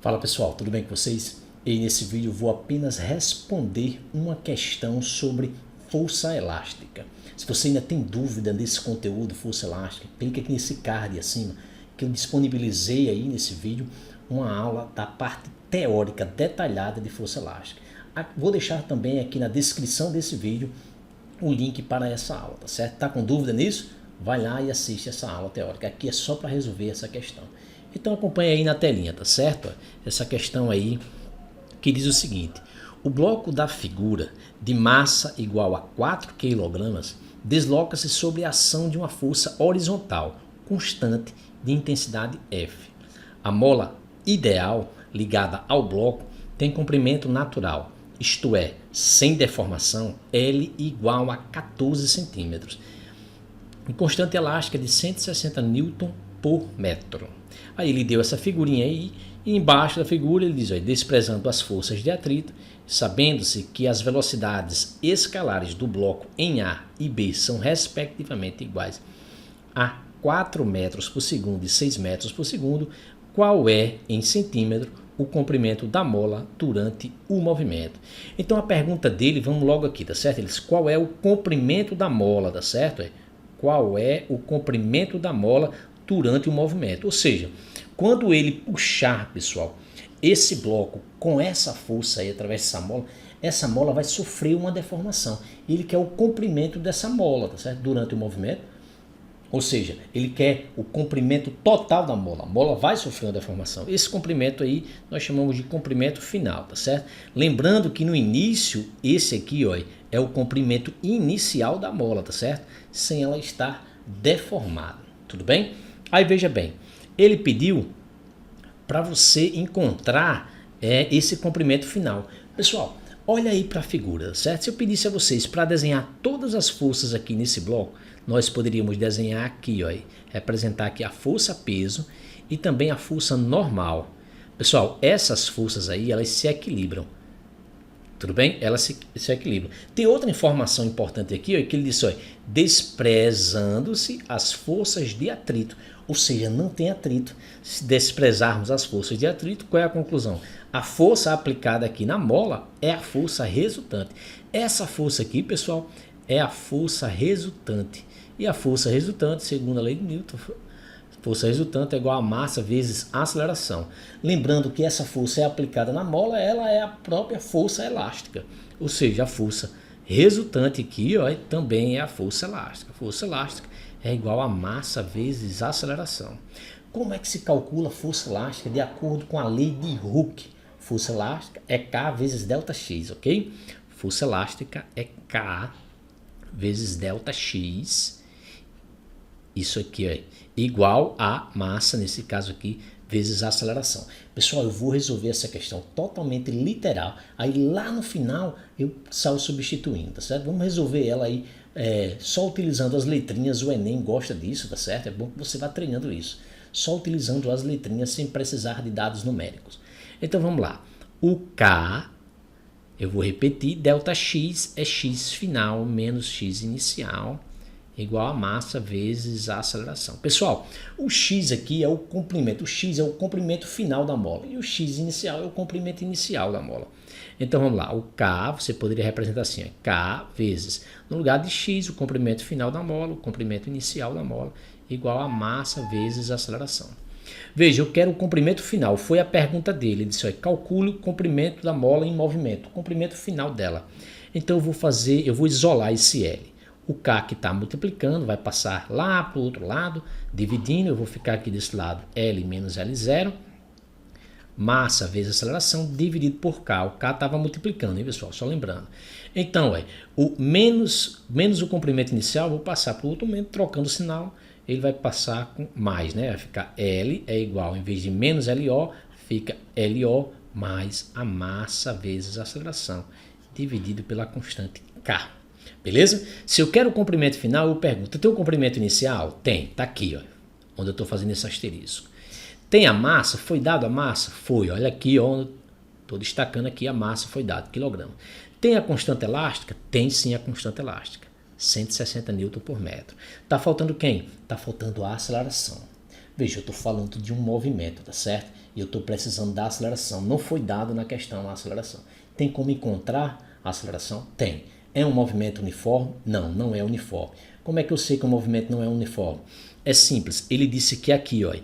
Fala pessoal, tudo bem com vocês? E nesse vídeo vou apenas responder uma questão sobre força elástica. Se você ainda tem dúvida desse conteúdo, força elástica, clique aqui nesse card acima que eu disponibilizei aí nesse vídeo uma aula da parte teórica detalhada de força elástica. Vou deixar também aqui na descrição desse vídeo o link para essa aula, tá certo? Tá com dúvida nisso? Vai lá e assiste essa aula teórica. Aqui é só para resolver essa questão. Então acompanha aí na telinha, tá certo? Essa questão aí que diz o seguinte: o bloco da figura de massa igual a 4 kg desloca-se sob a ação de uma força horizontal constante de intensidade F. A mola ideal ligada ao bloco tem comprimento natural, isto é, sem deformação, L igual a 14 cm. E constante elástica de 160 Newton por metro. Aí ele deu essa figurinha aí, e embaixo da figura ele diz, ó, desprezando as forças de atrito, sabendo-se que as velocidades escalares do bloco em A e B são respectivamente iguais a 4 metros por segundo e 6 metros por segundo, qual é, em centímetro, o comprimento da mola durante o movimento? Então a pergunta dele, vamos logo aqui, tá certo? Ele diz, qual é o comprimento da mola, tá certo? Qual é o comprimento da mola durante o movimento? Ou seja, quando ele puxar, pessoal, esse bloco com essa força aí através dessa essa mola vai sofrer uma deformação. Ele quer o comprimento dessa mola, tá certo? Durante o movimento. Ou seja, ele quer o comprimento total da mola. A mola vai sofrer uma deformação. Esse comprimento aí nós chamamos de comprimento final, tá certo? Lembrando que no início, esse aqui, ó, é o comprimento inicial da mola, tá certo? Sem ela estar deformada. Tudo bem? Aí veja bem, ele pediu para você encontrar esse comprimento final. Pessoal, olha aí para a figura, certo? Se eu pedisse a vocês para desenhar todas as forças aqui nesse bloco, nós poderíamos desenhar aqui, ó, representar aqui a força peso e também a força normal. Pessoal, essas forças aí, elas se equilibram. Tudo bem? Elas se equilibram. Tem outra informação importante aqui, ó, que ele disse, ó, desprezando-se as forças de atrito. Ou seja, não tem atrito. Se desprezarmos as forças de atrito, qual é a conclusão? A força aplicada aqui na mola é a força resultante. Essa força aqui, pessoal, é a força resultante. E a força resultante, segundo a lei de Newton, força resultante é igual a massa vezes a aceleração. Lembrando que essa força é aplicada na mola, ela é a própria força elástica. Ou seja, a força resultante aqui, ó, também é a força elástica. A força elástica é igual a massa vezes a aceleração. Como é que se calcula a força elástica de acordo com a lei de Hooke? Força elástica é K vezes ΔX, ok? Força elástica é K vezes ΔX. Isso aqui é igual a massa, nesse caso aqui, vezes a aceleração. Pessoal, eu vou resolver essa questão totalmente literal. Aí lá no final eu saio substituindo, tá certo? Vamos resolver ela aí só utilizando as letrinhas. O Enem gosta disso, tá certo? É bom que você vá treinando isso. Só utilizando as letrinhas sem precisar de dados numéricos. Então vamos lá. O K, eu vou repetir, ΔX é X final menos X inicial, igual a massa vezes a aceleração. Pessoal, o X aqui é o comprimento. O X é o comprimento final da mola. E o X inicial é o comprimento inicial da mola. Então vamos lá. O K, você poderia representar assim. Ó, K vezes, no lugar de X, o comprimento final da mola, o comprimento inicial da mola, igual a massa vezes a aceleração. Veja, eu quero o comprimento final. Foi a pergunta dele. Ele disse, ó, calcule o comprimento da mola em movimento. O comprimento final dela. Então eu vou isolar esse L. O K que está multiplicando vai passar lá para o outro lado, dividindo, eu vou ficar aqui desse lado, L menos L0, massa vezes aceleração, dividido por K. O K estava multiplicando, hein, pessoal? Só lembrando. Então, o menos o comprimento inicial, vou passar para o outro momento, trocando o sinal, ele vai passar com mais, né? Vai ficar L é igual, em vez de menos LO, fica LO mais a massa vezes a aceleração, dividido pela constante K. Beleza? Se eu quero o comprimento final, eu pergunto, tem o comprimento inicial? Tem, tá aqui, ó, onde eu estou fazendo esse asterisco. Tem a massa? Foi dado a massa? Foi, olha aqui, ó, estou destacando aqui a massa, foi dado, quilograma. Tem a constante elástica? Tem sim a constante elástica, 160 Newton por metro. Tá faltando quem? Tá faltando a aceleração. Veja, eu estou falando de um movimento, tá certo? E eu estou precisando da aceleração. Não foi dado na questão a aceleração. Tem como encontrar a aceleração? Tem. É um movimento uniforme? Não, não é uniforme. Como é que eu sei que o movimento não é uniforme? É simples. Ele disse que aqui, ó,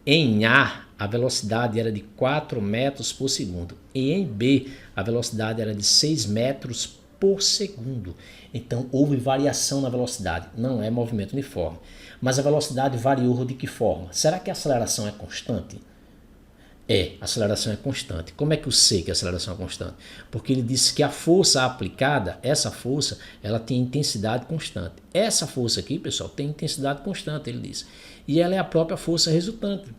em A velocidade era de 4 metros por segundo. E em B, a velocidade era de 6 metros por segundo. Então, houve variação na velocidade. Não é movimento uniforme. Mas a velocidade variou de que forma? Será que a aceleração é constante? É, a aceleração é constante. Como é que eu sei que a aceleração é constante? Porque ele disse que a força aplicada, essa força, ela tem intensidade constante. Essa força aqui, pessoal, tem intensidade constante, ele disse. E ela é a própria força resultante.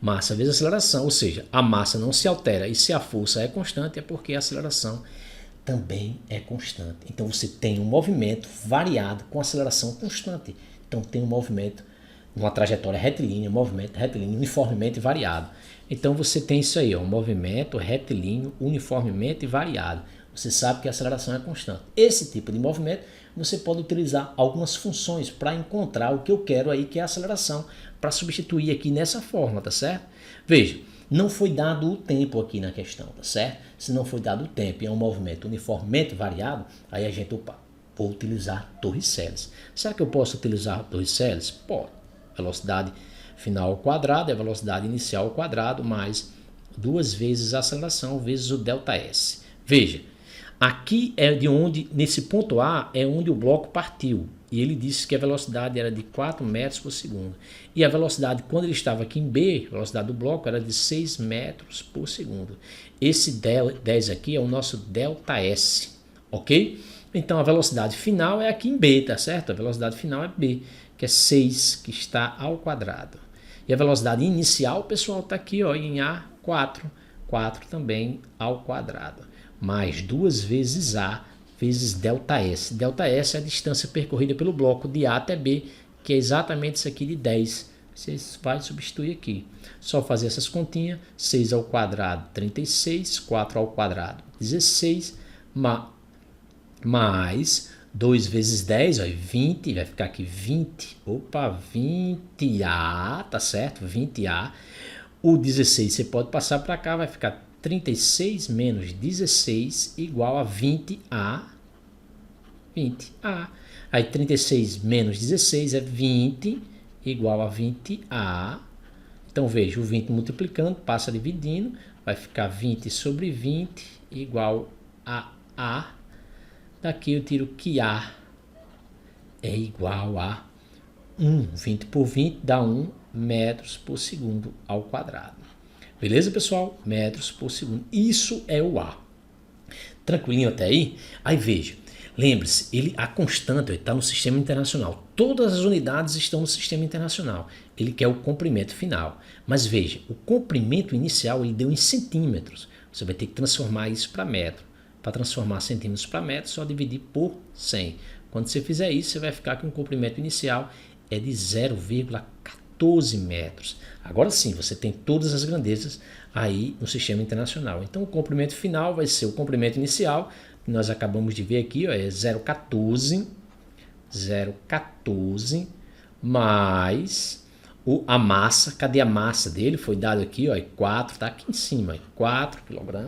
Massa vezes aceleração, ou seja, a massa não se altera. E se a força é constante, é porque a aceleração também é constante. Então você tem um movimento variado com aceleração constante. Então tem um movimento, uma trajetória retilínea, um movimento retilíneo uniformemente variado. Então você tem isso aí, ó, um movimento retilíneo uniformemente variado. Você sabe que a aceleração é constante. Esse tipo de movimento você pode utilizar algumas funções para encontrar o que eu quero aí, que é a aceleração, para substituir aqui nessa forma, tá certo? Veja, não foi dado o tempo aqui na questão, tá certo? Se não foi dado o tempo e é um movimento uniformemente variado, aí a gente, vou utilizar Torricelli. Será que eu posso utilizar Torricelli? Pode. Velocidade final ao quadrado é a velocidade inicial ao quadrado mais 2 vezes a aceleração vezes o ΔS. Veja, aqui é de onde, nesse ponto A, é onde o bloco partiu. E ele disse que a velocidade era de 4 metros por segundo. E a velocidade, quando ele estava aqui em B, a velocidade do bloco era de 6 metros por segundo. Esse 10 aqui é o nosso ΔS, ok? Então a velocidade final é aqui em B, tá certo? A velocidade final é B, que é 6, que está ao quadrado. E a velocidade inicial, pessoal, está aqui ó, em A, 4. 4 também ao quadrado. Mais 2 vezes A vezes ΔS. ΔS é a distância percorrida pelo bloco de A até B, que é exatamente isso aqui de 10. Você vai substituir aqui. Só fazer essas continhas. 6 ao quadrado, 36. 4 ao quadrado, 16. Mais 2 vezes 10, ó, 20. Vai ficar aqui 20. Opa, 20A, tá certo? 20A. O 16 você pode passar para cá, vai ficar 36 menos 16 igual a 20A. 20A. Aí 36 menos 16 é 20 igual a 20A. Então veja, o 20 multiplicando, passa dividindo, vai ficar 20 sobre 20 igual a A. Daqui eu tiro que A é igual a 1. 20 por 20 dá 1 metros por segundo ao quadrado. Beleza, pessoal? Metros por segundo. Isso é o A. Tranquilinho até aí? Aí veja, lembre-se, a constante está no sistema internacional. Todas as unidades estão no sistema internacional. Ele quer o comprimento final. Mas veja, o comprimento inicial ele deu em centímetros. Você vai ter que transformar isso para metro. Para transformar centímetros para metro, só dividir por 100. Quando você fizer isso, você vai ficar com o comprimento inicial é de 0,14 metros. Agora sim, você tem todas as grandezas aí no sistema internacional. Então, o comprimento final vai ser o comprimento inicial, que nós acabamos de ver aqui, ó, é 0,14 mais a massa. Cadê a massa dele? Foi dado aqui, ó, é 4, está aqui em cima, é 4 kg.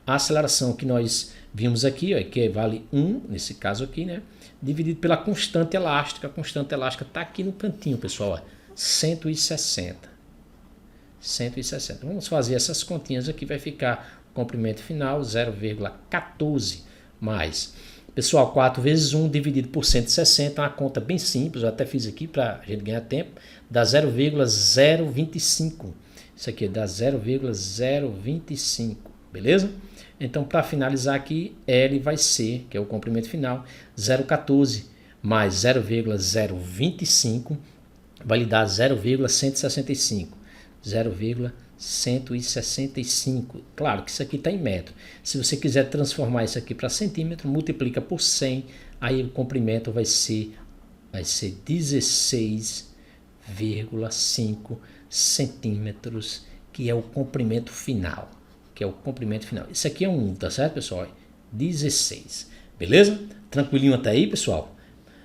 A aceleração que nós vimos aqui, ó, que vale 1, nesse caso aqui, né? Dividido pela constante elástica. A constante elástica está aqui no cantinho, pessoal, ó, 160. 160. Vamos fazer essas continhas aqui, vai ficar o comprimento final 0,14 mais. Pessoal, 4 vezes 1 dividido por 160, uma conta bem simples, eu até fiz aqui para a gente ganhar tempo, dá 0,025. Isso aqui dá 0,025, beleza? Então, para finalizar aqui, L vai ser, que é o comprimento final, 0,14 mais 0,025 vai lhe dar 0,165. 0,165. Claro que isso aqui está em metro. Se você quiser transformar isso aqui para centímetro, multiplica por 100, aí o comprimento vai ser 16,5 centímetros, que é o comprimento final. Isso aqui é um 1, tá certo, pessoal? 16. Beleza? Tranquilinho até aí, pessoal?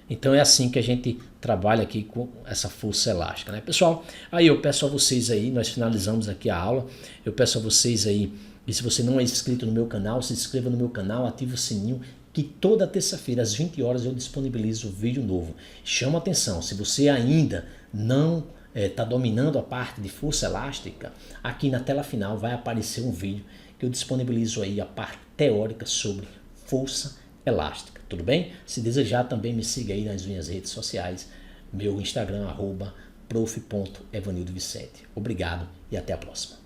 Então é assim que a gente trabalha aqui com essa força elástica, né? Pessoal, aí eu peço a vocês aí, nós finalizamos aqui a aula, eu peço a vocês aí, e se você não é inscrito no meu canal, se inscreva no meu canal, ative o sininho, que toda terça-feira às 20 horas eu disponibilizo um vídeo novo. Chama atenção, se você ainda não está dominando a parte de força elástica, aqui na tela final vai aparecer um vídeo que eu disponibilizo aí a parte teórica sobre força elástica, tudo bem? Se desejar também me siga aí nas minhas redes sociais, meu Instagram @prof.evanildovicente. Obrigado e até a próxima.